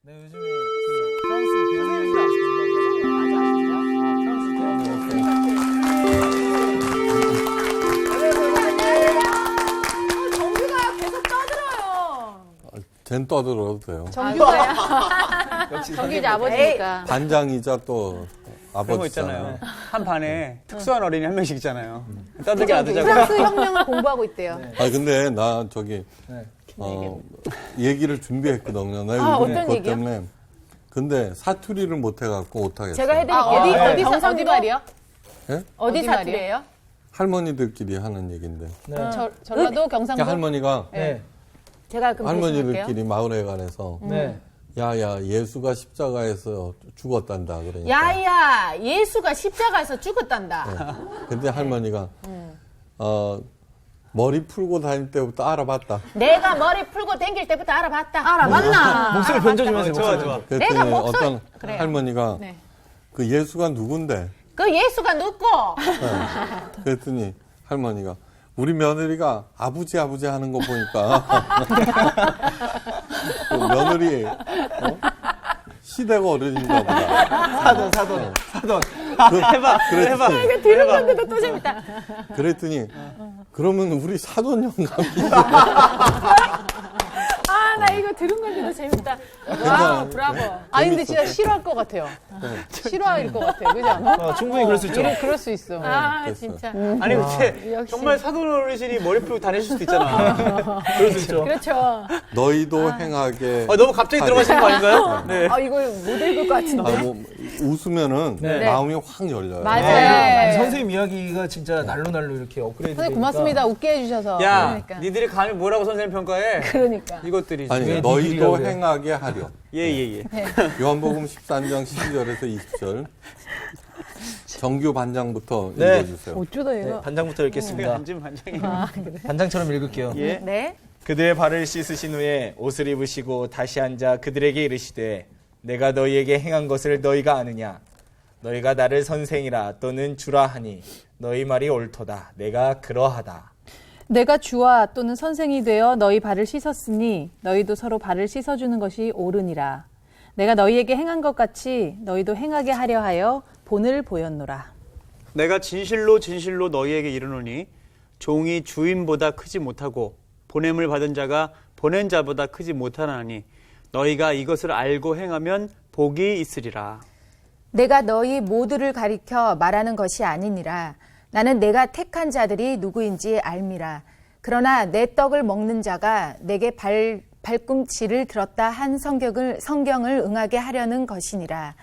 네, 요즘에 그 프랑스 배우님이랑 정규가 계속 떠들어요. 쟨 떠들어도 돼요. 정규가야. 역시 정규 이제 아버지니까. 반장이자 또 그런 거 아버지잖아요. 있잖아요. 한 반에 특수한 어린이 한 명씩 있잖아요. 떠들게 놔두자고. 프랑스 혁명을 공부하고 있대요. 아 근데 나 저기 네. 얘기를 준비했거든요. 나 아, 요즘 어떤 그것 얘기요? 때문에. 근데 사투리를 못 해갖고 못하겠어요. 제가 해드릴게요. 아, 네. 어디 말이요? 예? 어디 어디 사투리예요? 할머니들끼리 하는 얘긴데. 네. 전라도 경상도. 그러니까 할머니가 네. 제가 그럼 대신할게요. 할머니들끼리 마을에 관해서 네. 야야 예수가 십자가에서 죽었단다 그러니까. 야야, 예수가 십자가에서 죽었단다. 근데 할머니가 머리 풀고 다닐 때부터 알아봤다. 내가 머리 풀고 댕길 때부터 알아봤다. 알아봤나? 목소리 변조주면서 좋아, 좋아. 그랬더니 내가 목소리- 어떤 그래요. 할머니가 네. 그 예수가 누군데? 그 예수가 누구? 그랬더니 할머니가 우리 며느리가 아버지 하는 거 보니까 그 며느리 시대가 어려진가 보다. 사돈. 해봐. 이거 들은 건데도 또 재밌다. 그랬더니 그러면 우리 사돈 영감이 아, 나 이거 들은 건데도 재밌다. 와우, 브라보. 아니 근데 진짜 싫어할 것 같아요. 싫어할 것 같아요. 그지 않아? 충분히 그럴 수 있죠. 그럴 수 있어. 아, 됐어요. 진짜. 아니 근데 역시. 정말 사돈 어르신이 머리 풀고 다니실 수도 있잖아. 그럴 수 있죠. 그렇죠. 너희도 행하게 너무 갑자기 들어가시는 거 아닌가요? 네. 아 이거 못 읽을 것 같은데. 뭐 웃으면은 네. 마음이 확 열려요. 맞아요. 네. 네. 선생님 이야기가 진짜 날로 이렇게 업그레이드 선생님 고맙습니다. 웃게 해주셔서. 야, 그러니까. 니들이 감히 뭐라고 선생님 평가해? 그러니까. 이것들이. 아니 왜 너희도 니들이라고요? 행하게 하려. 예. 요한복음 13장 12절에서 20절. 정규 반장부터 네. 읽어주세요. 어쩌다 네, 얘가. 반장부터 읽겠습니다. 한짐 반장이. 반장처럼 읽을게요. 예. 네. 그들의 발을 씻으신 후에 옷을 입으시고 다시 앉아 그들에게 이르시되 내가 너희에게 행한 것을 너희가 아느냐 너희가 나를 선생이라 또는 주라 하니 너희 말이 옳도다 내가 그러하다. 내가 주와 또는 선생이 되어 너희 발을 씻었으니 너희도 서로 발을 씻어주는 것이 옳으니라. 내가 너희에게 행한 것 같이 너희도 행하게 하려 하여 본을 보였노라. 내가 진실로 너희에게 이르노니 종이 주인보다 크지 못하고 보냄을 받은 자가 보낸 자보다 크지 못하나니 너희가 이것을 알고 행하면 복이 있으리라. 내가 너희 모두를 가리켜 말하는 것이 아니니라. 나는 내가 택한 자들이 누구인지 알미라. 그러나 내 떡을 먹는 자가 내게 발꿈치를 들었다 한 성경을 응하게 하려는 것이니라.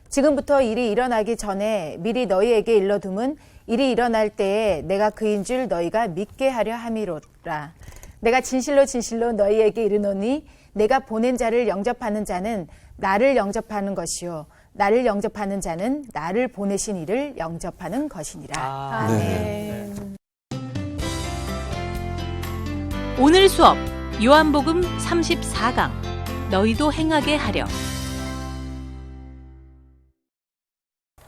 지금부터 일이 일어나기 전에 미리 너희에게 일러둠은 일이 일어날 때에 내가 그인 줄 너희가 믿게 하려 함이로라. 내가 진실로 너희에게 이르노니 내가 보낸 자를 영접하는 자는 나를 영접하는 것이요 나를 영접하는 자는 나를 보내신 이를 영접하는 것이니라. 아멘. 오늘 수업 요한복음 34강 너희도 행하게 하려.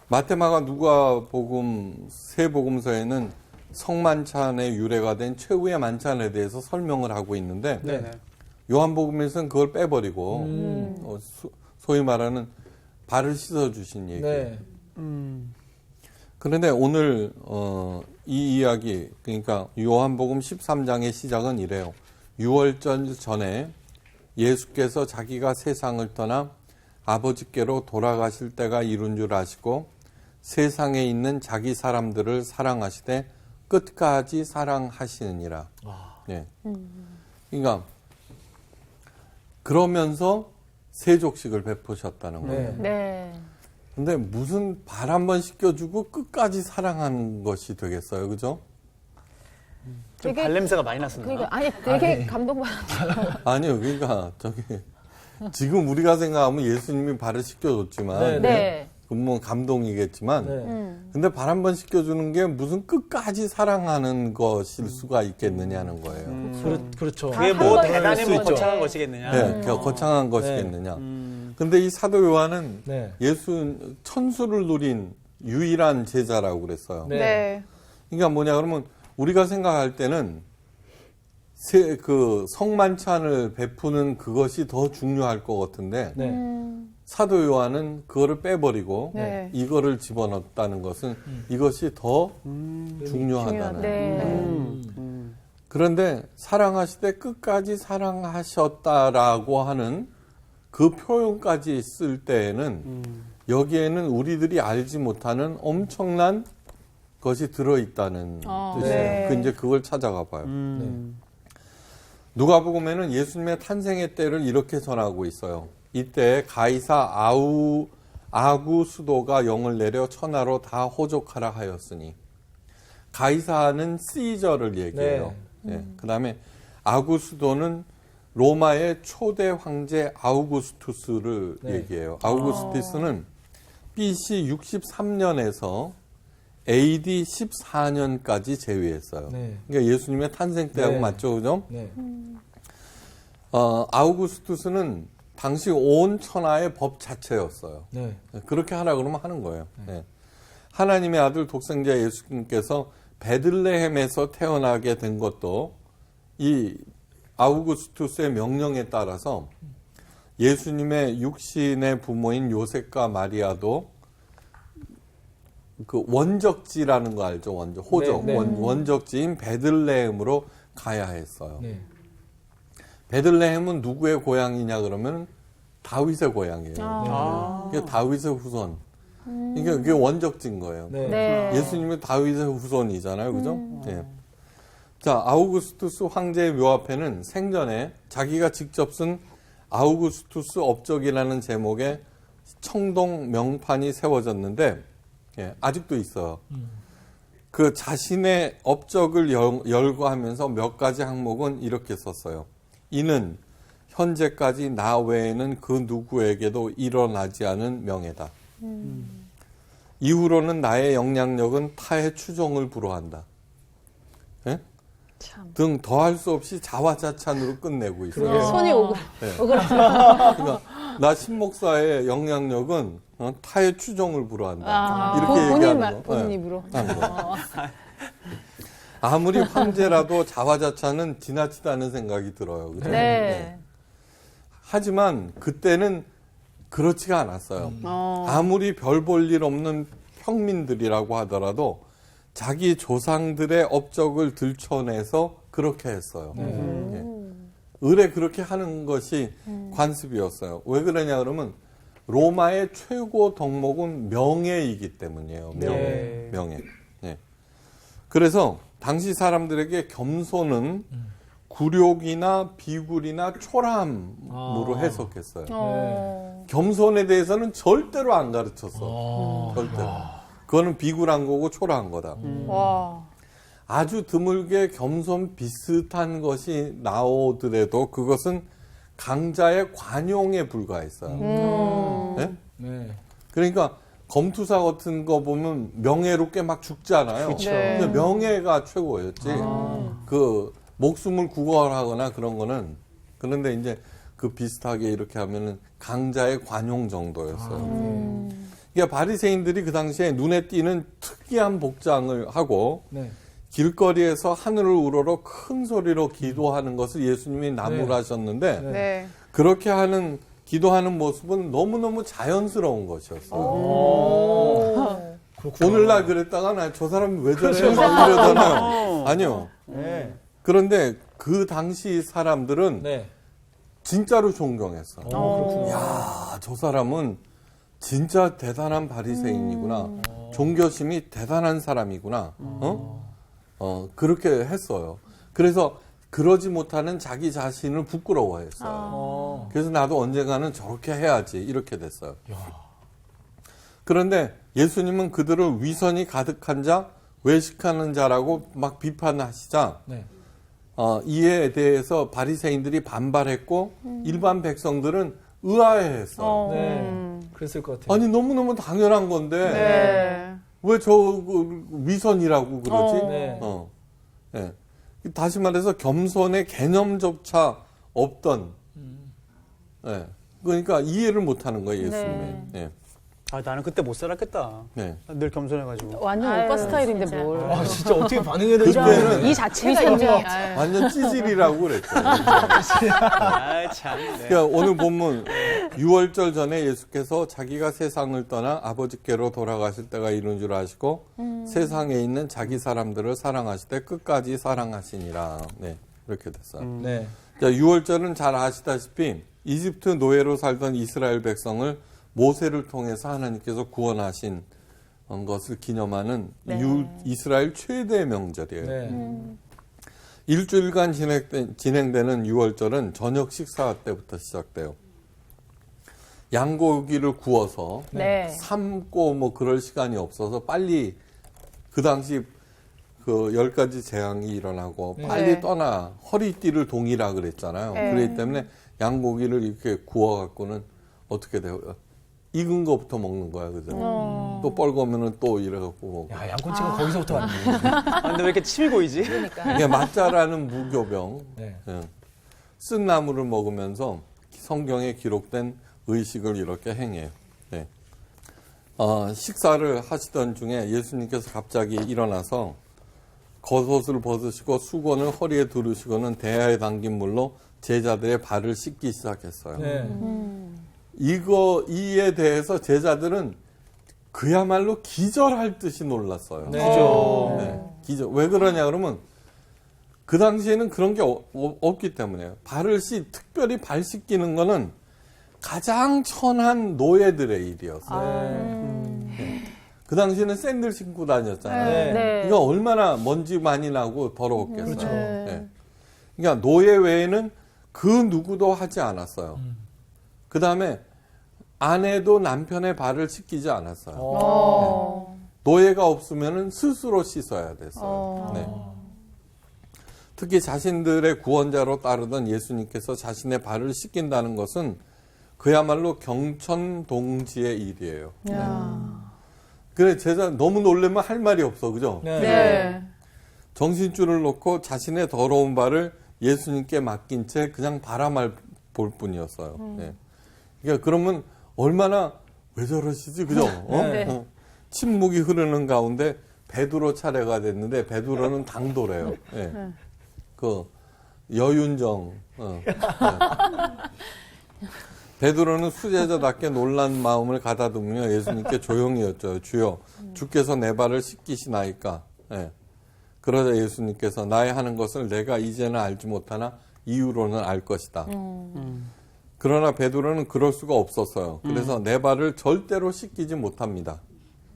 마태마가 누가복음 세 복음서에는 성만찬의 유래가 된 최후의 만찬에 대해서 설명을 하고 있는데 네. 요한복음에서는 그걸 빼버리고 소위 말하는 발을 씻어주신 얘기. 네. 그런데 오늘 이 이야기 그러니까 요한복음 13장의 시작은 이래요. 6월절 전에 예수께서 자기가 세상을 떠나 아버지께로 돌아가실 때가 이룬 줄 아시고 세상에 있는 자기 사람들을 사랑하시되 끝까지 사랑하시느니라. 네. 그러니까 그러면서 세족식을 베푸셨다는 거예요. 네. 네. 근데 무슨 발 한 번 씻겨주고 끝까지 사랑하는 것이 되겠어요, 그죠? 좀 발냄새가 많이 났었나? 그러니까 아니 되게 감동받았어요. 아니요, 그러니까 저기 지금 우리가 생각하면 예수님이 발을 씻겨줬지만, 네, 네. 그건 뭐 감동이겠지만, 네. 근데 발 한 번 씻겨주는 게 무슨 끝까지 사랑하는 것일 수가 있겠느냐는 거예요. 그렇죠. 그게 뭐 한 대단히 수 뭐 있죠. 거창한 것이겠느냐. 네, 거창한 것이겠느냐. 근데 이 사도 요한은 네. 예수 천수를 누린 유일한 제자라고 그랬어요. 네. 네. 그러니까 뭐냐 그러면 우리가 생각할 때는 그 성만찬을 베푸는 그것이 더 중요할 것 같은데 네. 사도 요한은 그거를 빼버리고 네. 이거를 집어넣었다는 것은 이것이 더 중요하다는. 네. 그런데 사랑하시되 끝까지 사랑하셨다라고 하는 그 표현까지 쓸 때에는 여기에는 우리들이 알지 못하는 엄청난 것이 들어있다는 뜻이에요. 네. 이제 그걸 찾아가 봐요. 누가복음에는 예수님의 탄생의 때를 이렇게 전하고 있어요. 이때 가이사 아구수도가 영을 내려 천하로 다 호족하라 하였으니, 가이사는 시저를 얘기해요. 그 다음에 아구수도는 로마의 초대 황제 아우구스투스를 얘기해요. 아우구스투스는 BC 63년에서 AD 14년까지 재위했어요. 네. 그러니까 예수님의 탄생 때하고 네. 맞죠, 그죠? 네. 아우구스투스는 당시 온 천하의 법 자체였어요. 네. 그렇게 하라 그러면 하는 거예요. 네. 하나님의 아들 독생자 예수님께서 베들레헴에서 태어나게 된 것도 이 아우구스투스의 명령에 따라서 예수님의 육신의 부모인 요셉과 마리아도 그 원적지라는 거 알죠? 호적. 네, 네. 원적지인 베들레헴으로 가야 했어요. 네. 베들레헴은 누구의 고향이냐 그러면 다윗의 고향이에요. 아. 이게 다윗의 후손. 이게 원적지인 거예요. 네. 네. 예수님은 다윗의 후손이잖아요. 그죠? 예. 자, 아우구스투스 황제의 묘 앞에는 생전에 자기가 직접 쓴 아우구스투스 업적이라는 제목의 청동 명판이 세워졌는데, 예, 아직도 있어요. 그 자신의 업적을 열거하면서 몇 가지 항목은 이렇게 썼어요. 이는 현재까지 나 외에는 그 누구에게도 일어나지 않은 명예다. 이후로는 나의 영향력은 타의 추종을 불허한다. 예? 등 더할 수 없이 자화자찬으로 끝내고 있어요. 손이 네. 오그라들어. 그러니까 나 신목사의 영향력은 타의 추종을 불허한다. 이렇게 본인 얘기하는 거. 본인 네. 입으로. 하는 거. 아무리 황제라도 자화자찬은 지나치다는 생각이 들어요. 그죠? 네. 하지만 그때는 그렇지가 않았어요. 아무리 별 볼 일 없는 평민들이라고 하더라도 자기 조상들의 업적을 들춰내서 그렇게 했어요. 예. 의뢰 그렇게 하는 것이 관습이었어요. 왜 그러냐 그러면 로마의 최고 덕목은 명예이기 때문이에요. 네. 명예. 예. 그래서 당시 사람들에게 겸손은 굴욕이나 비굴이나 초라함으로 해석했어요. 겸손에 대해서는 절대로 안 가르쳤어. 절대로. 그거는 비굴한 거고 초라한 거다. 와. 아주 드물게 겸손 비슷한 것이 나오더라도 그것은 강자의 관용에 불과했어요. 네? 네. 그러니까 검투사 같은 거 보면 명예롭게 막 죽잖아요. 그쵸. 네. 근데 명예가 최고였지. 그 목숨을 구걸하거나 그런 거는, 그런데 이제 그 비슷하게 이렇게 하면은 강자의 관용 정도였어요. 그러니까 바리새인들이 그 당시에 눈에 띄는 특이한 복장을 하고 네. 길거리에서 하늘을 우러러 큰 소리로 기도하는 것을 예수님이 나무라셨는데 네. 그렇게 하는 기도하는 모습은 너무너무 자연스러운 것이었어요. 오늘날 그랬다가 나 저 사람이 왜 저래? 막 이러잖아요. 아니요. 네. 그런데 그 당시 사람들은 네. 진짜로 존경했어. 그렇군요. 야, 저 사람은 진짜 대단한 바리새인이구나. 종교심이 대단한 사람이구나. 그렇게 했어요. 그래서 그러지 못하는 자기 자신을 부끄러워했어요. 그래서 나도 언젠가는 저렇게 해야지 이렇게 됐어요. 그런데 예수님은 그들을 위선이 가득한 자, 외식하는 자라고 막 비판하시자 네. 이에 대해서 바리새인들이 반발했고 일반 백성들은 의아해했어요. 네. 그랬을 것 같아요. 아니 너무너무 당연한 건데 네. 왜 저 위선이라고 그러지? 네. 예. 다시 말해서 겸손의 개념조차 없던. 예. 그러니까 이해를 못하는 거예요 예수님이. 예. 아, 나는 그때 못 살았겠다. 네. 늘 겸손해가지고. 완전 아유, 오빠 스타일인데 진짜. 뭘. 아, 진짜 어떻게 반응해야 될지 그때는 이 자체가 이미 아유. 완전 찌질이라고 그랬죠. 아, 참. 네. 그러니까 오늘 본문 6월절 전에 예수께서 자기가 세상을 떠나 아버지께로 돌아가실 때가 이른 줄 아시고 세상에 있는 자기 사람들을 사랑하실 때 끝까지 사랑하시니라. 네, 이렇게 됐어요. 네. 자, 6월절은 잘 아시다시피 이집트 노예로 살던 이스라엘 백성을 모세를 통해서 하나님께서 구원하신 것을 기념하는 이스라엘 최대의 명절이에요. 네. 일주일간 진행되는 6월절은 저녁 식사 때부터 시작돼요. 양고기를 구워서 네. 삶고 뭐 그럴 시간이 없어서 빨리 그 당시 그 10가지 재앙이 일어나고 빨리 네. 떠나 허리띠를 동이라 그랬잖아요. 네. 그렇기 때문에 양고기를 이렇게 구워갖고는 어떻게 돼요? 익은 거부터 먹는 거야, 그죠? 또 뻘거면은 또 이래갖고 먹고. 야, 양꼬치가 거기서부터 왔네. 아, 근데 왜 이렇게 침이 고이지? 이게 맞자라는 무교병, 네. 쓴 나물을 먹으면서 성경에 기록된 의식을 이렇게 행해요. 네. 식사를 하시던 중에 예수님께서 갑자기 일어나서 겉옷을 벗으시고 수건을 허리에 두르시고는 대야에 담긴 물로 제자들의 발을 씻기 시작했어요. 네. 이에 대해서 제자들은 그야말로 기절할 듯이 놀랐어요. 네. 네, 기절. 왜 그러냐 그러면 그 당시에는 그런 게 없기 때문에요. 특별히 발 씻기는 거는 가장 천한 노예들의 일이었어요. 그 당시에는 샌들 신고 다녔잖아요. 네. 네. 이거 얼마나 먼지 많이 나고 더러웠겠어요. 그렇죠. 네. 그러니까 노예 외에는 그 누구도 하지 않았어요. 그 다음에 아내도 남편의 발을 씻기지 않았어요. 네. 노예가 없으면 스스로 씻어야 됐어요. 네. 특히 자신들의 구원자로 따르던 예수님께서 자신의 발을 씻긴다는 것은 그야말로 경천동지의 일이에요. 그래, 제자 너무 놀라면 할 말이 없어, 그죠? 네. 네. 정신줄을 놓고 자신의 더러운 발을 예수님께 맡긴 채 그냥 바라만 볼 뿐이었어요. 네. 그러니까 그러면 얼마나 왜 저러시지, 그죠? 네. 침묵이 흐르는 가운데 베드로 차례가 됐는데 베드로는 당돌해요. 네. 그 여윤정. 네. 베드로는 수제자답게 놀란 마음을 가다듬으며 예수님께 조용히 여쭤요. 주여, 주께서 내 발을 씻기시나이까? 네. 그러자 예수님께서 나의 하는 것을 내가 이제는 알지 못하나 이후로는 알 것이다. 그러나 베드로는 그럴 수가 없었어요. 그래서 내 발을 절대로 씻기지 못합니다.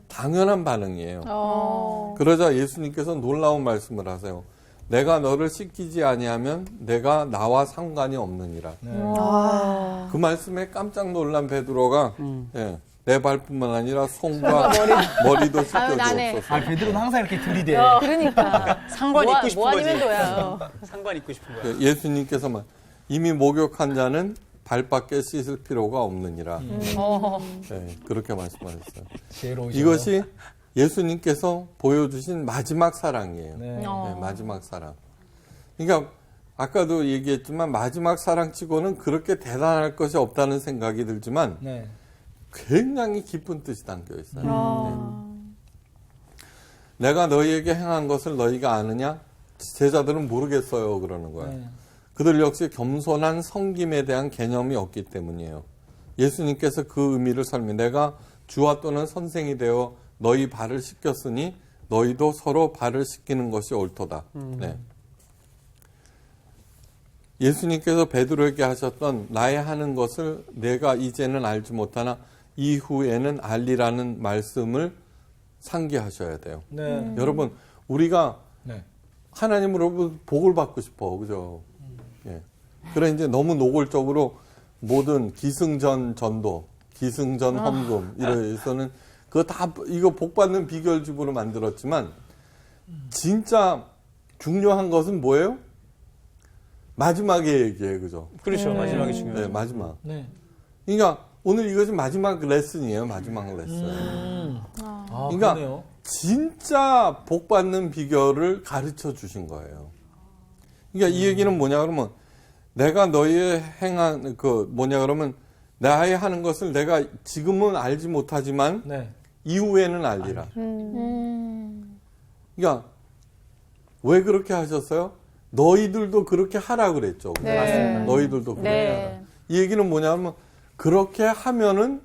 당연한 반응이에요. 그러자 예수님께서 놀라운 말씀을 하세요. 내가 너를 씻기지 아니하면 내가 나와 상관이 없느니라. 그 말씀에 깜짝 놀란 베드로가 예, 내 발뿐만 아니라 손과 머리도 씻겨주었었어요. 아, 베드로는 항상 이렇게 들이대. 그러니까. 상관 입고 싶은 뭐 거지. 아니면 너야. 상관 입고 싶은 거야. 그 예수님께서만 이미 목욕한 자는 발밖에 씻을 필요가 없느니라. 예, 그렇게 말씀하셨어요. 지혜로우시죠. 이것이 예수님께서 보여주신 마지막 사랑이에요. 네. 네, 마지막 사랑. 그러니까 아까도 얘기했지만 마지막 사랑치고는 그렇게 대단할 것이 없다는 생각이 들지만 네. 굉장히 깊은 뜻이 담겨 있어요. 네. 내가 너희에게 행한 것을 너희가 아느냐? 제자들은 모르겠어요. 그러는 거예요. 네. 그들 역시 겸손한 섬김에 대한 개념이 없기 때문이에요. 예수님께서 그 의미를 설명. 내가 주와 또는 선생이 되어 너희 발을 씻겼으니 너희도 서로 발을 씻기는 것이 옳도다. 네. 예수님께서 베드로에게 하셨던 나의 하는 것을 내가 이제는 알지 못하나 이후에는 알리라는 말씀을 상기하셔야 돼요. 네. 여러분, 우리가 네. 하나님으로부터 복을 받고 싶어. 그죠? 예. 그래, 이제 너무 노골적으로 모든 기승전 전도, 기승전 헌금, 이래서는 그거 다, 이거 복 받는 비결집으로 만들었지만, 진짜 중요한 것은 뭐예요? 마지막에 얘기해, 그죠? 그렇죠. 마지막이 중요해요. 네, 마지막. 네. 그러니까 오늘 이것이 마지막 레슨이에요, 마지막 레슨. 아, 그러니까 그러네요. 진짜 복 받는 비결을 가르쳐 주신 거예요. 그러니까 이 얘기는 뭐냐 그러면 내가 너희의 행한 그러면 내 아이 하는 것을 내가 지금은 알지 못하지만 네. 이후에는 알리라. 그러니까 왜 그렇게 하셨어요? 너희들도 그렇게 하라 그랬죠. 네. 맞습니다. 너희들도 그렇게 네. 하라. 이 얘기는 뭐냐면 그렇게 하면은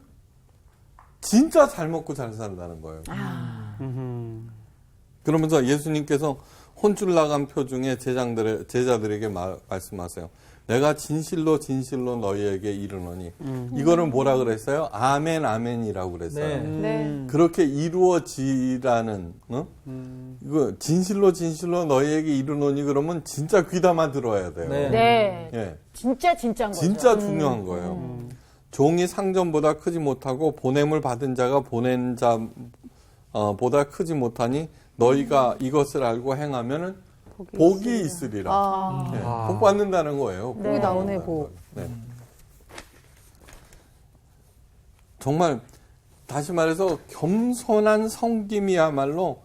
진짜 잘 먹고 잘 산다는 거예요. 그러면서 예수님께서 혼쭐 나간 표 중에 제자들에게 말씀하세요. 내가 진실로 진실로 너희에게 이르노니. 이거를 뭐라 그랬어요? 아멘 아멘이라고 그랬어요. 네. 그렇게 이루어지라는 이거 진실로 진실로 너희에게 이르노니 그러면 진짜 귀담아 들어야 돼요. 네. 네. 예. 진짜 진짜인 거죠. 진짜 중요한 거예요. 종이 상전보다 크지 못하고 보냄을 받은 자가 보낸 자 보다 크지 못하니 너희가 이것을 알고 행하면은 복이 있으리라. 네, 복 받는다는 거예요. 복이 나오네, 받는다는 복. 거예요. 네. 정말 다시 말해서 겸손한 성김이야말로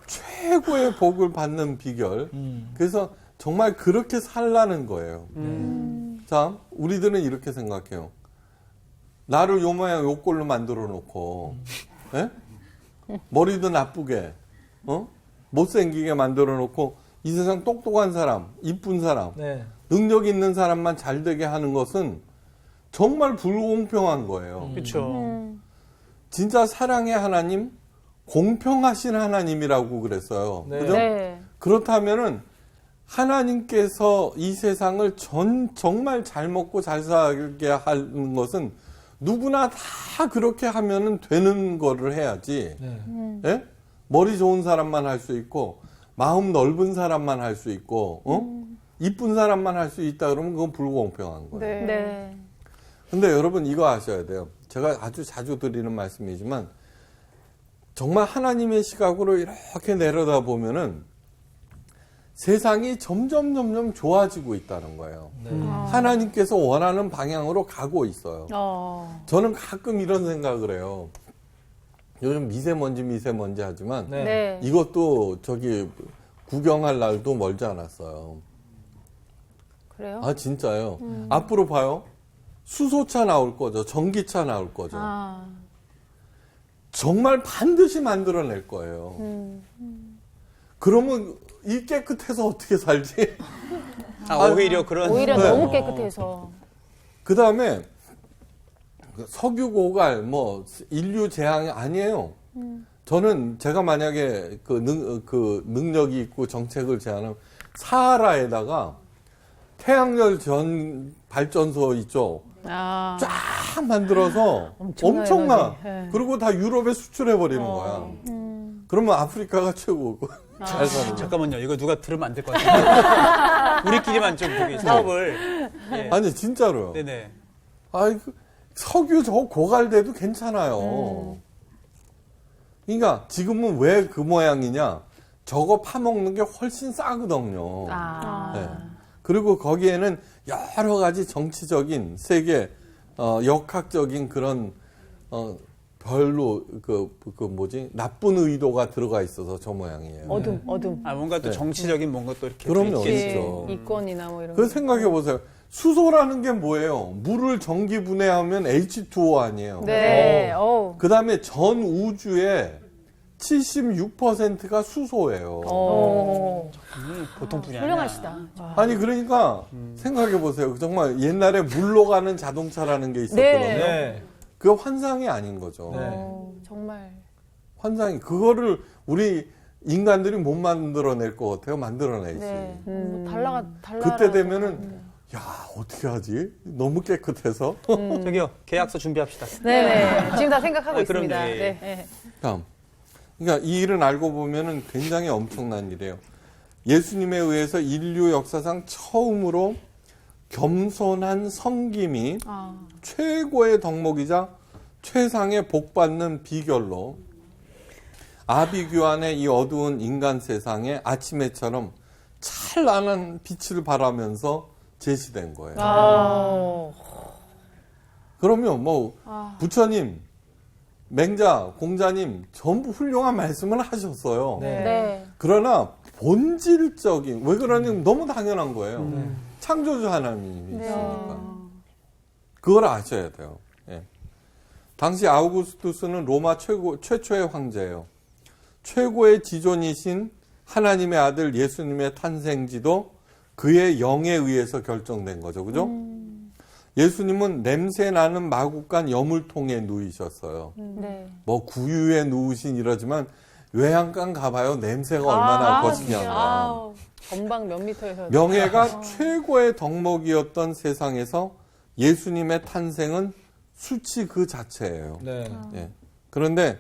최고의 복을 받는 비결. 그래서 정말 그렇게 살라는 거예요. 자, 우리들은 이렇게 생각해요. 나를 요 모양 요 꼴로 만들어 놓고, 예? 머리도 나쁘게, 못생기게 만들어 놓고, 이 세상 똑똑한 사람, 이쁜 사람, 네. 능력 있는 사람만 잘 되게 하는 것은 정말 불공평한 거예요. 그렇죠. 진짜 사랑의 하나님, 공평하신 하나님이라고 그랬어요. 네. 그죠? 네. 그렇다면은 하나님께서 이 세상을 정말 잘 먹고 잘 살게 하는 것은 누구나 다 그렇게 하면은 되는 거를 해야지. 네. 예? 머리 좋은 사람만 할 수 있고 마음 넓은 사람만 할 수 있고 이쁜 사람만 할 수 있다 그러면 그건 불공평한 거예요. 네. 네. 근데 여러분 이거 아셔야 돼요. 제가 아주 자주 드리는 말씀이지만 정말 하나님의 시각으로 이렇게 내려다 보면은 세상이 점점 좋아지고 있다는 거예요. 하나님께서 원하는 방향으로 가고 있어요. 저는 가끔 이런 생각을 해요. 요즘 미세먼지 하지만 네. 네. 이것도 저기 구경할 날도 멀지 않았어요. 그래요? 아 진짜요. 앞으로 봐요. 수소차 나올 거죠. 전기차 나올 거죠. 정말 반드시 만들어낼 거예요. 그러면 이 깨끗해서 어떻게 살지? 오히려 그런. 오히려 네. 너무 깨끗해서. 그 다음에 석유 고갈, 뭐 인류 재앙이 아니에요. 저는 제가 만약에 그 능력이 있고 정책을 제안하면 사하라에다가 태양열 전 발전소 있죠. 쫙 만들어서 엄청나. 네. 그리고 다 유럽에 수출해 버리는 거야. 그러면 아프리카가 최고고 잘 사는 거야. 잠깐만요. 이거 누가 들으면 안 될 것 같아요. 우리끼리만 좀 보기 사업을. 예. 아니 진짜로요. 네네. 아이 석유 저 고갈돼도 괜찮아요. 그러니까 지금은 왜 그 모양이냐? 저거 파먹는 게 훨씬 싸거든요. 네. 그리고 거기에는 여러 가지 정치적인 세계 역학적인 그런 별로 나쁜 의도가 들어가 있어서 저 모양이에요. 어둠. 뭔가 또 네. 정치적인 뭔가 또 이렇게. 그럼요, 있겠지. 있죠. 이권이나 뭐 이런 그 거. 생각해 보세요. 수소라는 게 뭐예요? 물을 전기 분해하면 H2O 아니에요. 네. 그 다음에 전 우주의 76%가 수소예요. 보통 분야. 훌륭하시다. 아니 그러니까 생각해 보세요. 정말 옛날에 물로 가는 자동차라는 게 있었거든요. 네. 그거 환상이 아닌 거죠. 정말. 환상이 그거를 우리 인간들이 못 만들어낼 것 같아요. 만들어내지. 네. 달라. 그때 되면은 야 어떻게 하지? 너무 깨끗해서. 저기요. 계약서 준비합시다. 네네. 지금 다 생각하고 아, 그럼요. 있습니다. 예. 네. 다음. 그러니까 이 일은 알고 보면은 굉장히 엄청난 일이에요. 예수님에 의해서 인류 역사상 처음으로 겸손한 섬김이 최고의 덕목이자 최상의 복받는 비결로 아비규환의 이 어두운 인간 세상에 아침 해처럼 찬란한 빛을 발하면서 제시된 거예요. 그러면 뭐 부처님, 맹자, 공자님 전부 훌륭한 말씀을 하셨어요. 네. 그러나 본질적인 왜 그러냐면 너무 당연한 거예요. 창조주 하나님이시니까. 그걸 아셔야 돼요. 예. 당시 아우구스투스는 로마 최초의 황제예요. 최고의 지존이신 하나님의 아들 예수님의 탄생지도 그의 영에 의해서 결정된 거죠. 그죠? 예수님은 냄새 나는 마구간 여물통에 누이셨어요. 네. 뭐 구유에 누우신 이러지만 외양간 가봐요. 냄새가 얼마나 거시기한 거야. 아우, 전방 몇 미터에서. 명예가 최고의 덕목이었던 세상에서 예수님의 탄생은 수치 그 자체예요. 네. 예. 그런데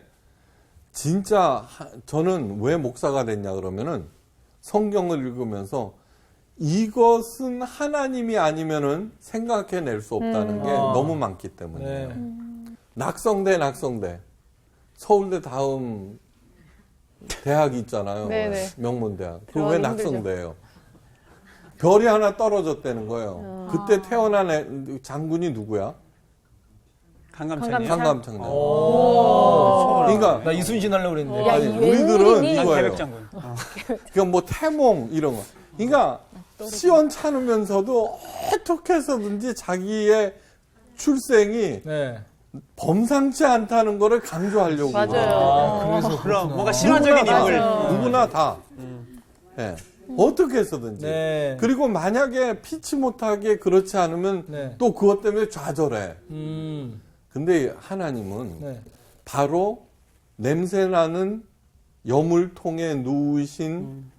진짜 저는 왜 목사가 됐냐 그러면은 성경을 읽으면서 이것은 하나님이 아니면은 생각해낼 수 없다는 게 너무 많기 때문이에요. 네. 낙성대. 서울대 다음 대학이 있잖아요. 네네. 명문대학. 그거 왜 들어가기 낙성대예요? 별이 하나 떨어졌다는 거예요. 그때 태어난 장군이 누구야? 강감찬이요? 강감창. 오. 그러니까 나 이순신 하려고 그랬는데. 야, 아니, 이 우리들은 웬일이니? 난 이거예요. 계백장군. 그러니까 뭐 태몽 이런 거. 그러니까 시원찮으면서도 어떻게 해서든지 자기의 출생이 네. 범상치 않다는 거를 강조하려고. 맞아요. 그래요. 그래서 그럼 뭔가 신화적인 누구나 다, 인물. 누구나 다. 예. 어떻게 해서든지. 네. 그리고 만약에 피치 못하게 그렇지 않으면 네. 또 그것 때문에 좌절해. 음. 근데 하나님은 네. 바로 냄새나는 여물통에 누우신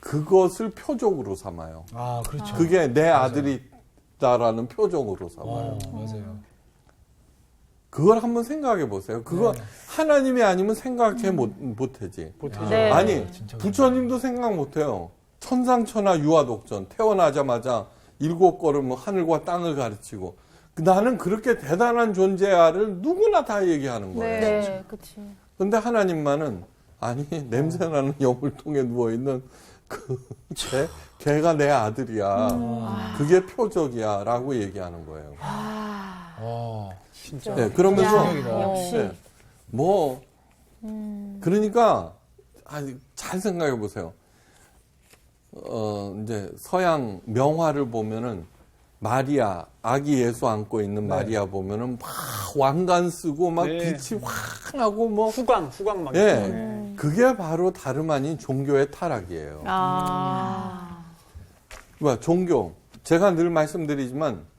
그것을 표적으로 삼아요. 아, 그렇죠. 그게 내 아들이다라는 표적으로 삼아요. 맞아요. 그걸 한번 생각해 보세요. 그거 네. 하나님이 아니면 생각해 못하지. 네. 아니, 진짜 부처님도 생각 못해요. 천상천하 유아독전 태어나자마자 7걸음 하늘과 땅을 가르치고 나는 그렇게 대단한 존재야를 누구나 다 얘기하는 거예요. 네, 그치. 근데 하나님만은 아니 냄새나는 여물통에 누워있는 그 걔가 내 아들이야. 그게 표적이야 라고 얘기하는 거예요. 진짜. 네, 그러면서 역시. 네, 뭐 그러니까 잘 생각해 보세요. 이제 서양 명화를 보면은 마리아 아기 예수 안고 있는 마리아 보면은 막 왕관 쓰고 막 네. 빛이 환하고 뭐 후광 막. 예, 그게 바로 다름 아닌 종교의 타락이에요. 뭐 종교 제가 늘 말씀드리지만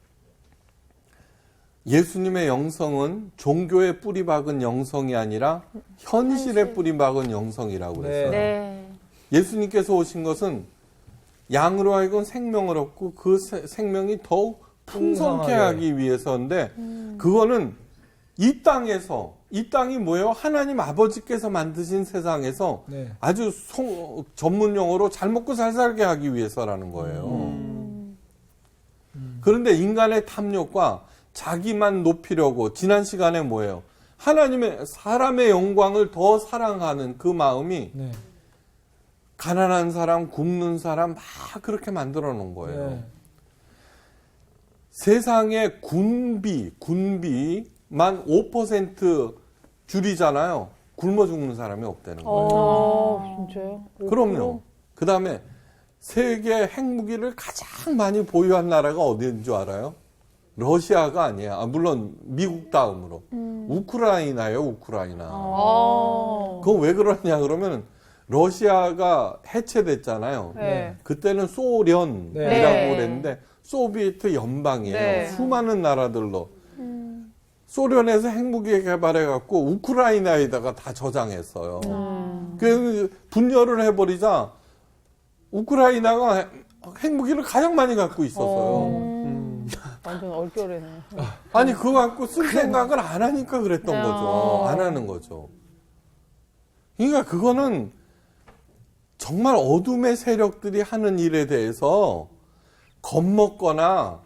예수님의 영성은 종교에 뿌리 박은 영성이 아니라 현실에 뿌리 박은 영성이라고 그랬어요. 네. 예수님께서 오신 것은 양으로 하여금 생명을 얻고 그 생명이 더욱 풍성케 풍성하게. 하기 위해서인데 그거는 이 땅이 뭐예요? 하나님 아버지께서 만드신 세상에서 네. 아주 전문 용어로 잘 먹고 잘 살게 하기 위해서라는 거예요. 그런데 인간의 탐욕과 자기만 높이려고 지난 시간에 뭐예요? 사람의 영광을 더 사랑하는 그 마음이 네. 가난한 사람, 굶는 사람 막 그렇게 만들어 놓은 거예요. 네. 세상의 군비만 5% 줄이잖아요. 굶어 죽는 사람이 없다는 거예요. 진짜요? 그럼요. 그 다음에 세계 핵무기를 가장 많이 보유한 나라가 어디인 줄 알아요? 러시아가 아니야. 물론 미국 다음으로. 우크라이나예요, 우크라이나. 그건 왜 그러냐 그러면 러시아가 해체됐잖아요. 네. 그때는 소련이라고 네. 그랬는데 소비에트 연방이에요. 네. 수많은 나라들로. 소련에서 핵무기 개발해갖고 우크라이나에다가 다 저장했어요. 그래서 분열을 해버리자 우크라이나가 핵무기를 가장 많이 갖고 있었어요. 완전 얼결이네. 아니 그거 갖고 쓸 생각을 안 하니까 그랬던 네. 거죠. 안 하는 거죠. 그러니까 그거는 정말 어둠의 세력들이 하는 일에 대해서 겁먹거나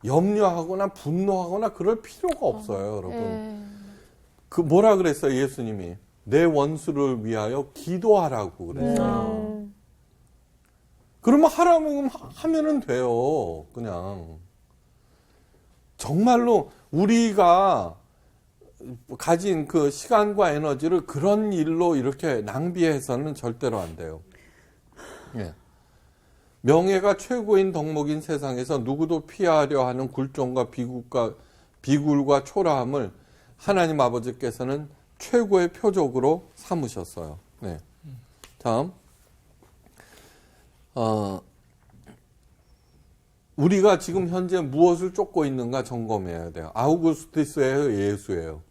염려하거나 분노하거나 그럴 필요가 없어요, 여러분. 그 뭐라 그랬어요, 예수님이? 내 원수를 위하여 기도하라고 그랬어요. 그러면 하라면 하면은 돼요, 그냥. 정말로 우리가 가진 그 시간과 에너지를 그런 일로 이렇게 낭비해서는 절대로 안 돼요. 예. 명예가 최고인 덕목인 세상에서 누구도 피하려 하는 굴종과 비굴과 초라함을 하나님 아버지께서는 최고의 표적으로 삼으셨어요. 네. 다음. 우리가 지금 현재 무엇을 쫓고 있는가 점검해야 돼요. 아우구스투스예요, 예수예요.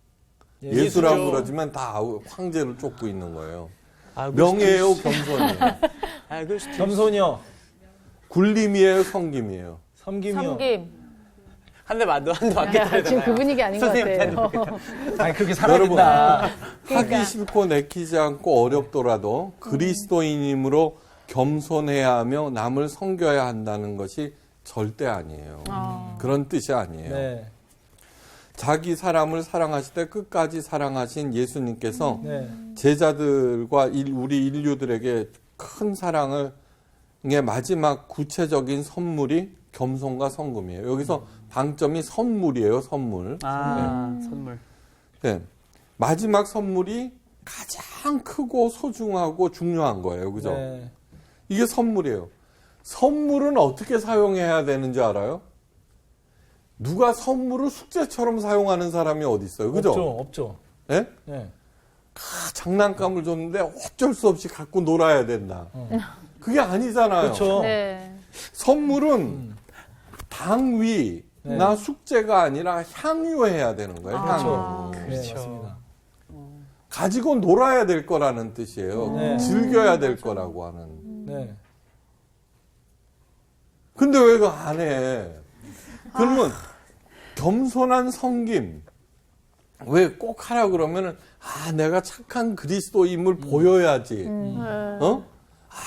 예수라고 그러지만 다 황제를 쫓고 있는 거예요. 명예예요, 겸손이에요. 겸손이요. 굴림이에요, 섬김이에요. 섬김이요. 섬김. 한 대 맞겠다. 지금 그 분위기 아닌 것 같아요. 아니 그렇게 살아야 된다. 하기 싫고 내키지 않고 어렵더라도 그리스도인임으로 겸손해야 하며 남을 섬겨야 한다는 것이 절대 아니에요. 그런 뜻이 아니에요. 네. 자기 사람을 사랑하실 때 끝까지 사랑하신 예수님께서 네. 제자들과 우리 인류들에게 큰 사랑의 마지막 구체적인 선물이 겸손과 섬김이에요. 여기서 방점이 선물이에요, 선물. 선물. 네. 마지막 선물이 가장 크고 소중하고 중요한 거예요. 그죠? 네. 이게 선물이에요. 선물은 어떻게 사용해야 되는지 알아요? 누가 선물을 숙제처럼 사용하는 사람이 어디 있어요? 그죠? 없죠. 네? 네. 장난감을 줬는데 어쩔 수 없이 갖고 놀아야 된다. 그게 아니잖아요. 그렇죠. 네. 선물은 당위나 숙제가 아니라 향유해야 되는 거예요. 향유. 네, 맞습니다. 가지고 놀아야 될 거라는 뜻이에요. 네. 즐겨야 될 거라고 하는. 네. 근데 왜 그거 안 해? 그러면 겸손한 섬김. 왜 꼭 하라 그러면은 내가 착한 그리스도임을 보여야지.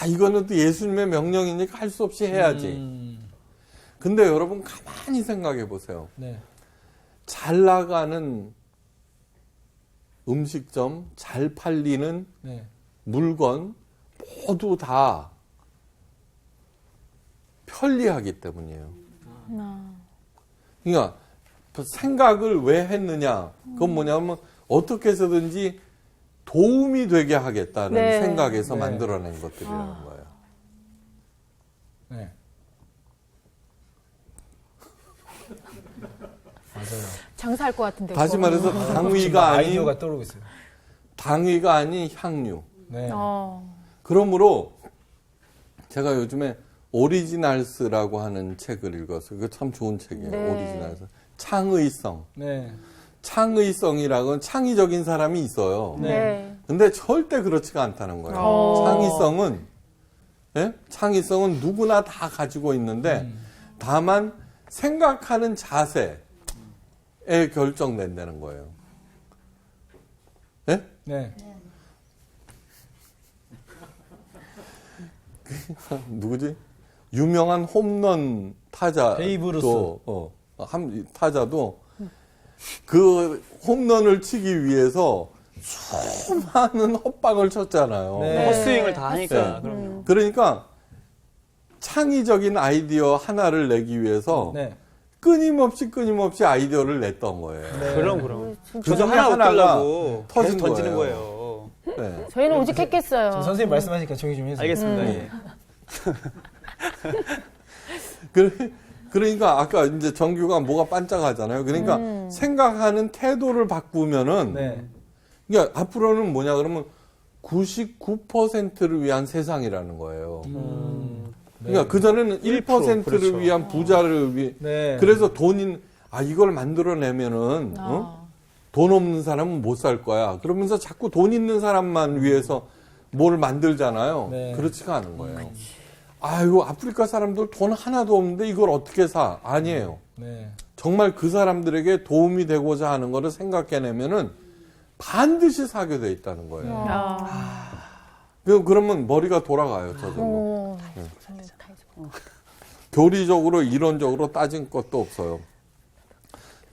이거는 또 예수님의 명령이니까 할 수 없이 해야지. 근데 여러분 가만히 생각해 보세요. 네. 잘 나가는 음식점, 잘 팔리는 네. 물건 모두 다 편리하기 때문이에요. 그러니까 생각을 왜 했느냐? 그건 뭐냐면 어떻게 해서든지 도움이 되게 하겠다는 네. 생각에서 네. 만들어낸 것들이라는 거예요. 네. 맞아요. 장사할 것 같은데. 다시 말해서 지금 당위가 아닌 아이디어가 떠오르고 있어요. 당위가 아닌 향유. 네. 그러므로 제가 요즘에 오리지널스라고 하는 책을 읽었어요. 그거 참 좋은 책이에요. 네. 오리지널스. 창의성. 네. 창의성이라고는 창의적인 사람이 있어요. 네. 근데 절대 그렇지가 않다는 거예요. 창의성은 누구나 다 가지고 있는데 다만 생각하는 자세에 결정된다는 거예요. 네? 네. 누구지? 유명한 홈런 타자도 베이브 루스. 타자도 그 홈런을 치기 위해서 수많은 헛방을 쳤잖아요. 네. 헛스윙을 다 하니까. 네. 그럼요. 그러니까 창의적인 아이디어 하나를 내기 위해서 네. 끊임없이 아이디어를 냈던 거예요. 네. 그럼. 그 그 중에 하나 하나가 웃기려고 터진 계속 던지는 거예요. 거예요. 네. 저희는 오직했겠어요. 선생님 말씀하시니까 정리 좀 해주세요. 알겠습니다. 예. 그러니까 아까 이제 정규가 뭐가 반짝하잖아요. 그러니까 생각하는 태도를 바꾸면은 네. 그러니까 앞으로는 뭐냐 그러면 99%를 위한 세상이라는 거예요. 그러니까 그전에는 1%를 그렇죠. 위한 부자를 위해 네. 그래서 이걸 만들어내면은 돈 없는 사람은 못 살 거야. 그러면서 자꾸 돈 있는 사람만 위해서 뭘 만들잖아요. 네. 그렇지가 않은 거예요. 아이고 아프리카 사람들 돈 하나도 없는데 이걸 어떻게 사? 아니에요. 네. 정말 그 사람들에게 도움이 되고자 하는 거를 생각해내면은 반드시 사게 돼 있다는 거예요. 그러면 머리가 돌아가요, 저절로. 네. 교리적으로, 이론적으로 따진 것도 없어요.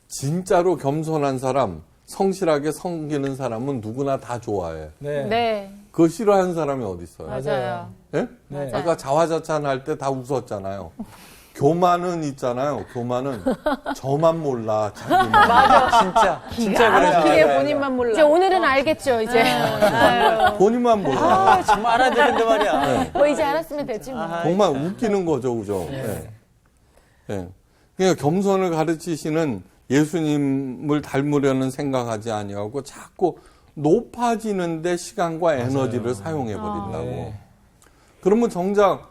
진짜로 겸손한 사람, 성실하게 섬기는 사람은 누구나 다 좋아해. 네. 네. 그거 싫어하는 사람이 어디 있어요? 맞아요. 예? 네. 아까 자화자찬 할 때 다 웃었잖아요. 교만은 있잖아요. 교만은 저만 몰라. 자기만. 맞아. 진짜 막히게 본인만 몰라. 이제 오늘은 알겠죠, 이제. 본인만 몰라. 정말 알아야 되는데 말이야. 뭐 이제 알았으면 됐지 뭐. 정말 웃기는 거죠, 그죠? 네. 네. 그러니까 겸손을 가르치시는 예수님을 닮으려는 생각하지 아니하고 자꾸 높아지는데 시간과 에너지를 사용해 버린다고. 네. 그러면 정작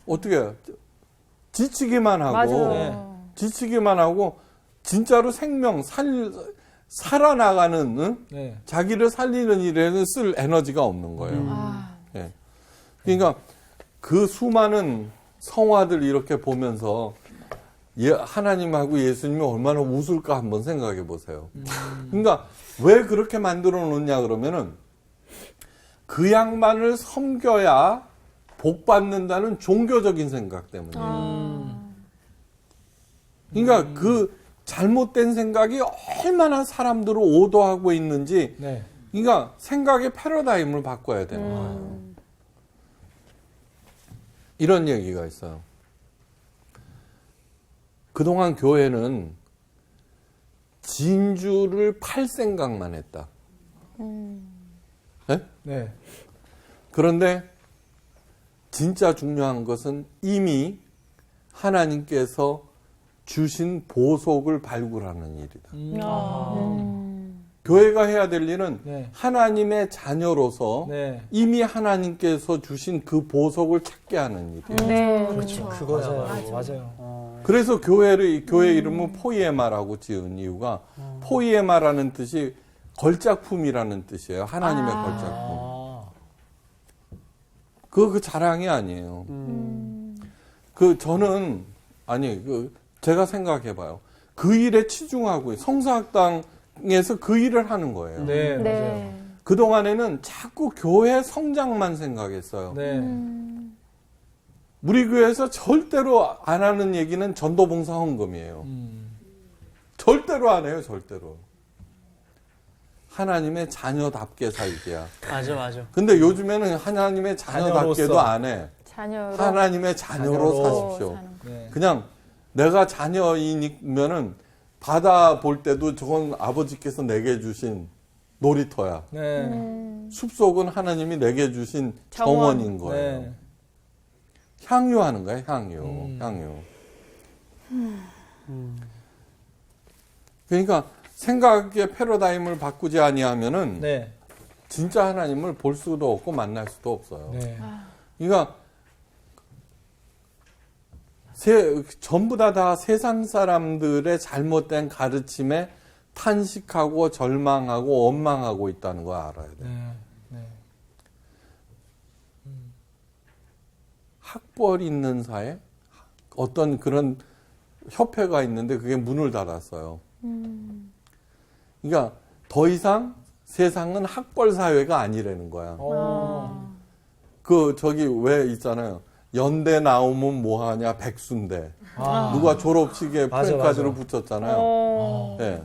어떻게 해요? 지치기만 하고 맞아요. 지치기만 하고 진짜로 살아나가는 응? 네. 자기를 살리는 일에는 쓸 에너지가 없는 거예요. 예. 그러니까 그 수많은 성화들 이렇게 보면서 하나님하고 예수님이 얼마나 웃을까 한번 생각해 보세요. 그러니까 왜 그렇게 만들어 놓냐 그러면은 그 양반을 섬겨야 복 받는다는 종교적인 생각 때문이에요. 그러니까 그 잘못된 생각이 얼마나 사람들을 오도하고 있는지, 네. 그러니까 생각의 패러다임을 바꿔야 되는 거예요. 이런 얘기가 있어요. 그동안 교회는 진주를 팔 생각만 했다. 네? 네. 그런데 진짜 중요한 것은 이미 하나님께서 주신 보석을 발굴하는 일이다. 교회가 해야 될 일은 네. 하나님의 자녀로서 네. 이미 하나님께서 주신 그 보석을 찾게 하는 일이에요. 네, 그렇죠. 그거죠. 맞아요. 그래서 교회 이름은 포이에마라고 지은 이유가 포이에마라는 뜻이 걸작품이라는 뜻이에요. 하나님의 걸작품. 그 자랑이 아니에요. 저는 제가 생각해봐요. 그 일에 치중하고 성사학당에서 그 일을 하는 거예요. 네, 맞아요. 네. 그 동안에는 자꾸 교회 성장만 생각했어요. 네. 우리 교회에서 절대로 안 하는 얘기는 전도봉사 헌금이에요. 절대로 안 해요, 절대로. 하나님의 자녀답게 살기야. 맞아. 근데 요즘에는 하나님의 자녀답게도 자녀로서. 안 해. 자녀로 하나님의 자녀로 사십시오. 사는 거. 네. 그냥 내가 자녀이면은 바다 볼 때도 저건 아버지께서 내게 주신 놀이터야. 네. 숲속은 하나님이 내게 주신 정원. 정원인 거예요. 네. 향유하는 거예요, 향유. 그러니까 생각의 패러다임을 바꾸지 아니하면은 네. 진짜 하나님을 볼 수도 없고 만날 수도 없어요. 네. 그러니까 전부 다 세상 사람들의 잘못된 가르침에 탄식하고 절망하고 원망하고 있다는 거 알아야 돼요. 네. 네. 학벌 있는 사회 어떤 그런 협회가 있는데 그게 문을 닫았어요. 그러니까 더 이상 세상은 학벌 사회가 아니라는 거야. 저기 왜 있잖아요. 연대 나오면 뭐하냐 백수인데 누가 졸업식에 맞아, 플래카드를 맞아. 붙였잖아요. 네.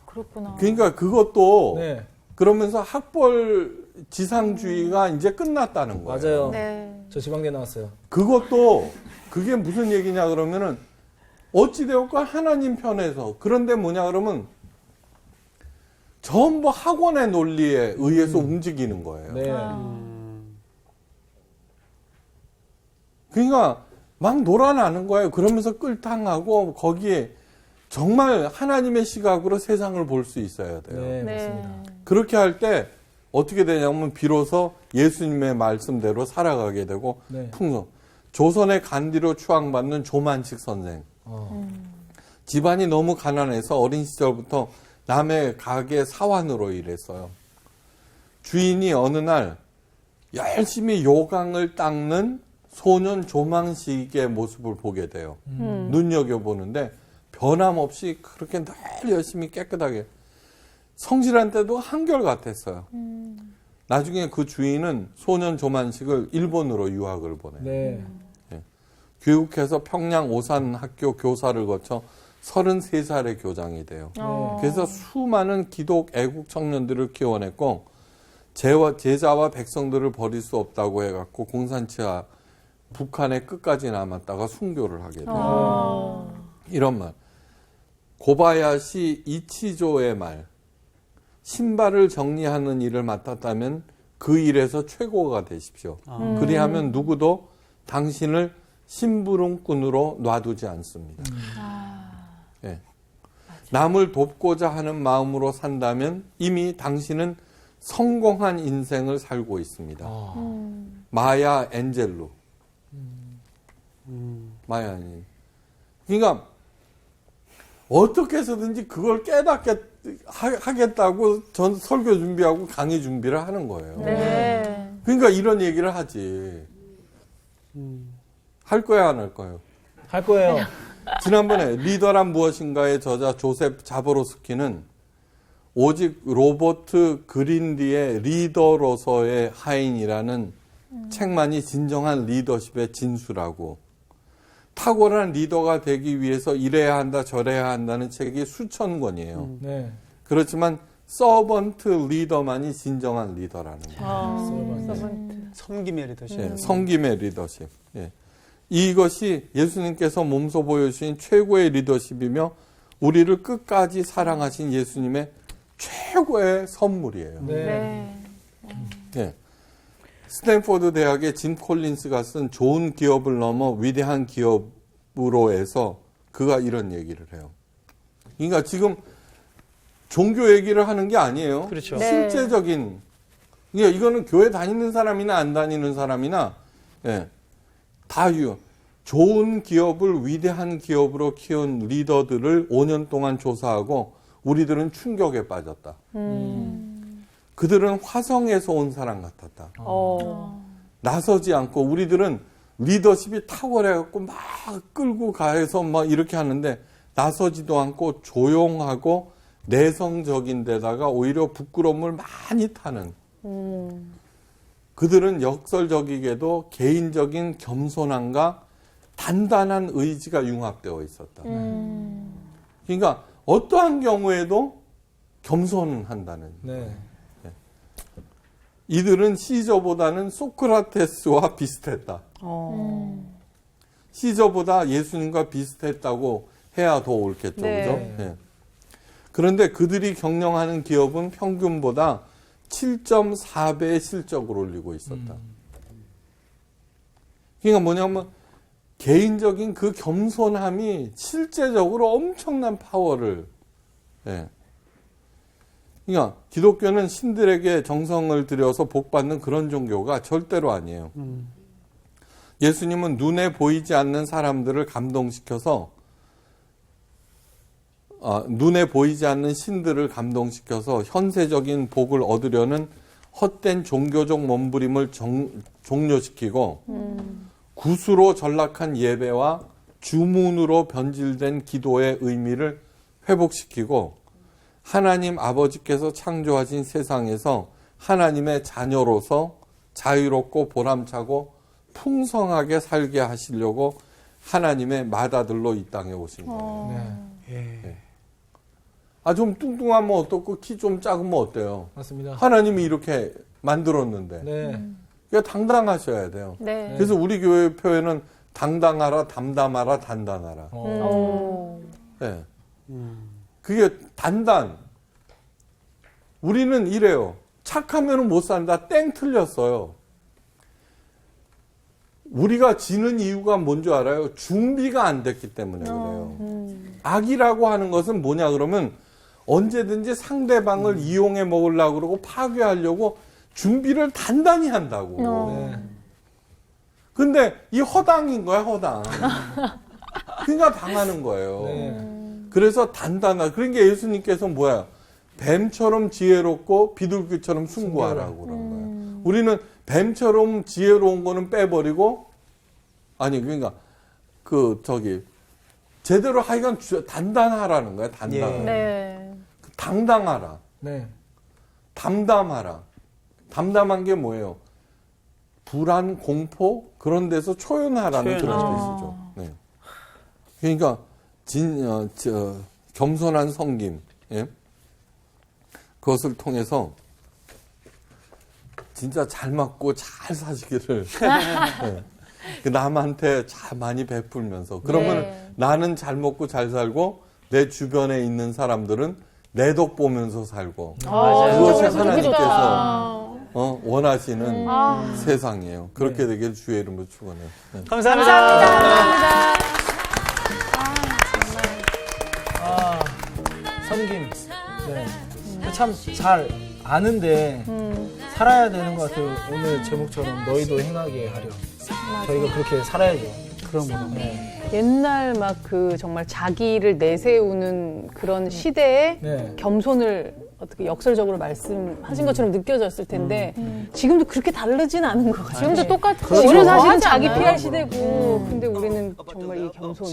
그렇구나. 그러니까 그것도 네. 그러면서 학벌 지상주의가 이제 끝났다는 거예요. 맞아요. 네. 저 지방대 나왔어요. 그것도 그게 무슨 얘기냐 그러면은 어찌되었건 하나님 편에서 그런데 뭐냐 그러면 전부 학원의 논리에 의해서 움직이는 거예요. 네. 그러니까 막 놀아나는 거예요. 그러면서 끌당하고 거기에 정말 하나님의 시각으로 세상을 볼 수 있어야 돼요. 네, 네. 맞습니다. 그렇게 할 때 어떻게 되냐면 비로소 예수님의 말씀대로 살아가게 되고 네. 풍성. 조선의 간디로 추앙받는 조만식 선생. 집안이 너무 가난해서 어린 시절부터 남의 가게 사환으로 일했어요. 주인이 어느 날 열심히 요강을 닦는 소년 조만식의 모습을 보게 돼요. 눈여겨보는데 변함없이 그렇게 늘 열심히 깨끗하게 성실한 때도 한결같았어요. 나중에 그 주인은 소년 조만식을 일본으로 유학을 보내요. 네. 귀국해서 평양 오산학교 교사를 거쳐 33살의 교장이 돼요. 그래서 수많은 기독 애국 청년들을 키워냈고 제자와 백성들을 버릴 수 없다고 해갖고 공산치하 북한의 끝까지 남았다가 순교를 하게 돼요. 이런 말. 고바야시 이치조의 말. 신발을 정리하는 일을 맡았다면 그 일에서 최고가 되십시오. 그리하면 누구도 당신을 심부름꾼으로 놔두지 않습니다. 예. 남을 돕고자 하는 마음으로 산다면 이미 당신은 성공한 인생을 살고 있습니다. 마야 엔젤루. 마야 엔젤루. 그러니까 어떻게 해서든지 그걸 하겠다고 전 설교 준비하고 강의 준비를 하는 거예요. 네. 그러니까 이런 얘기를 하지. 할 거야, 안 할 거예요? 할 거예요. 지난번에 리더란 무엇인가의 저자 조셉 자보로스키는 오직 로버트 그린리의 리더로서의 하인이라는 책만이 진정한 리더십의 진수라고, 탁월한 리더가 되기 위해서 이래야 한다 저래야 한다는 책이 수천 권이에요. 네. 그렇지만 서번트 리더만이 진정한 리더라는 거예요. 섬김의 리더십. 예, 섬김의 리더십. 예. 이것이 예수님께서 몸소 보여주신 최고의 리더십이며 우리를 끝까지 사랑하신 예수님의 최고의 선물이에요. 네. 예. 스탠포드 대학의 짐 콜린스가 쓴 좋은 기업을 넘어 위대한 기업으로에서 그가 이런 얘기를 해요. 그러니까 지금 종교 얘기를 하는 게 아니에요. 그렇죠. 실제적인. 그러니까 이거는 교회 다니는 사람이나 안 다니는 사람이나 예, 다 좋은 기업을 위대한 기업으로 키운 리더들을 5년 동안 조사하고 우리들은 충격에 빠졌다. 그들은 화성에서 온 사람 같았다. 나서지 않고 우리들은 리더십이 탁월해갖고 막 끌고 가해서 막 이렇게 하는데 나서지도 않고 조용하고 내성적인 데다가 오히려 부끄러움을 많이 타는. 그들은 역설적이게도 개인적인 겸손함과 단단한 의지가 융합되어 있었다. 그러니까 어떠한 경우에도 겸손한다는. 네. 이들은 시저보다는 소크라테스와 비슷했다. 시저보다 예수님과 비슷했다고 해야 더 옳겠죠. 네. 그죠? 네. 그런데 그들이 경영하는 기업은 평균보다 7.4배의 실적을 올리고 있었다. 그러니까 뭐냐면 개인적인 그 겸손함이 실제적으로 엄청난 파워를. 예. 그러니까 기독교는 신들에게 정성을 들여서 복받는 그런 종교가 절대로 아니에요. 예수님은 눈에 보이지 않는 사람들을 감동시켜서 눈에 보이지 않는 신들을 감동시켜서 현세적인 복을 얻으려는 헛된 종교적 몸부림을 종료시키고 구수로 전락한 예배와 주문으로 변질된 기도의 의미를 회복시키고 하나님 아버지께서 창조하신 세상에서 하나님의 자녀로서 자유롭고 보람차고 풍성하게 살게 하시려고 하나님의 맏아들로 이 땅에 오신 거예요. 네. 좀 뚱뚱하면 어떻고 키 좀 작으면 어때요? 맞습니다. 하나님이 이렇게 만들었는데. 네. 그러니까 당당하셔야 돼요. 네. 그래서 우리 교회 표현은 당당하라, 담담하라, 단단하라. 네. 그게 단단. 우리는 이래요. 착하면 못 산다. 땡 틀렸어요. 우리가 지는 이유가 뭔지 알아요? 준비가 안 됐기 때문에 그래요. 악이라고 하는 것은 뭐냐 그러면 언제든지 상대방을 이용해 먹으려고 그러고 파괴하려고 준비를 단단히 한다고. 네. 근데 이 허당인 거야, 허당. 그러니까 당하는 거예요. 네. 그래서 단단하다. 그러니까 예수님께서 뭐야? 뱀처럼 지혜롭고 비둘기처럼 숭고하라고 그런 거예요. 우리는 뱀처럼 지혜로운 거는 빼버리고, 그러니까 제대로 하여간 단단하라는 거야, 단단. 예. 네. 당당하라. 네. 담담하라. 담담한 게 뭐예요? 불안, 공포 그런 데서 초연하라는 그런 뜻이죠. 네. 그러니까 겸손한 섬김, 예? 그것을 통해서 진짜 잘 맞고 잘 사시기를 네. 남한테 잘 많이 베풀면서 그러면 네. 나는 잘 먹고 잘 살고 내 주변에 있는 사람들은 내 덕 보면서 살고 그것이 진짜 하나님께서 원하시는 세상이에요. 그렇게 되길 주의 이름으로 축원해요. 네. 감사합니다. 네. 참 잘 아는데 살아야 되는 것 같아요. 오늘 제목처럼 너희도 행하게 하려. 저희가 그렇게 살아야죠. 그런 거죠. 네. 옛날 막 그 정말 자기를 내세우는 그런 시대에 네. 겸손을 어떻게 역설적으로 말씀하신 것처럼 느껴졌을 텐데 지금도 그렇게 다르진 않은 것 같아요. 지금도 똑같고. 우리는 그렇죠. 사실은 자기 않아요? PR 시대고 근데 우리는 정말 이 겸손.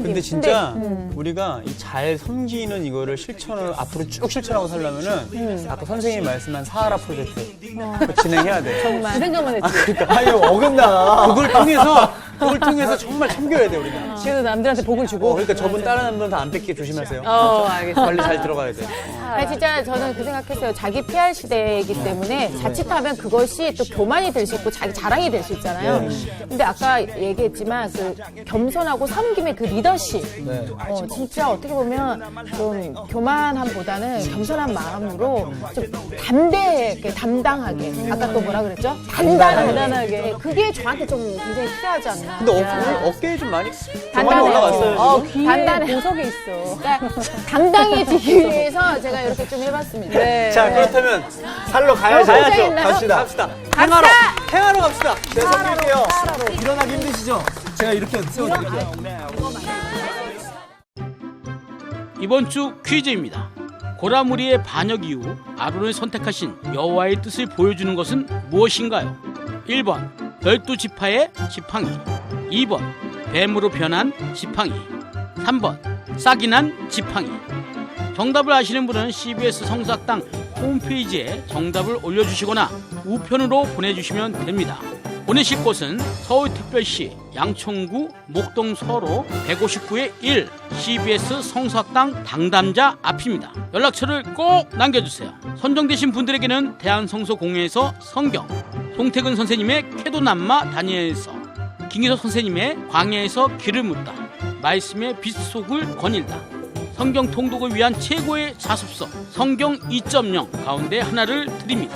근데 진짜 우리가 이 잘 섬기는 이거를 실천을 앞으로 쭉 실천하고 살려면은 아까 선생님이 말씀한 사하라 프로젝트 그거 진행해야 돼. 정말. 그 생각만 했지. 아니, 어긋나. 그걸 통해서 정말 섬겨야 돼 우리가. 그래서 남들한테 복을 주고. 그러니까 저분 다른 사람들 다 안 뺏기게 조심하세요. 알겠습니다. 관리 잘 들어가야 돼. 아니, 진짜 저는 그 생각했어요. 자기 PR 시대이기 때문에 자칫하면 그것이 또 교만이 될 수 있고 자기 자랑이 될 수 있잖아요. 근데 아까 얘기했지만 그 겸손하고 섬김의 그 리더십. 네. 진짜 어떻게 보면 좀 교만함보다는 겸손한 마음으로 좀 담대하게, 담당하게. 아까 또 뭐라 그랬죠? 단단하게. 네, 그게 저한테 좀 굉장히 필요하지 않나. 근데 오늘 어깨에 좀 많이 단단해요. 올라왔어요. 귀에 단단해. 보석에 있어. 그러니까 당당해지기 위해서 제가 이렇게 좀 해봤습니다. 네. 자 그렇다면 살러 가야죠. 가야죠. 갑시다. 행하러 갑시다. 네, 섬길게요. 일어나기 힘드시죠? 제가 이렇게 세워드릴게요. 이번 주 퀴즈입니다. 고라무리의 반역 이후 아론을 선택하신 여호와의 뜻을 보여주는 것은 무엇인가요? 1번 12지파의 지팡이, 2번 뱀으로 변한 지팡이, 3번 싹이 난 지팡이. 정답을 아시는 분은 CBS 성사학당 홈페이지에 정답을 올려주시거나 우편으로 보내주시면 됩니다. 보내실 곳은 서울특별시 양천구 목동서로 159-1 CBS 성서학당 당담자 앞입니다. 연락처를 꼭 남겨주세요. 선정되신 분들에게는 대한성서공회에서 성경, 송태근 선생님의 쾌도남마 다니엘서, 김기석 선생님의 광야에서 길을 묻다, 말씀의 빛 속을 거닐다, 성경 통독을 위한 최고의 자습서 성경 2.0 가운데 하나를 드립니다.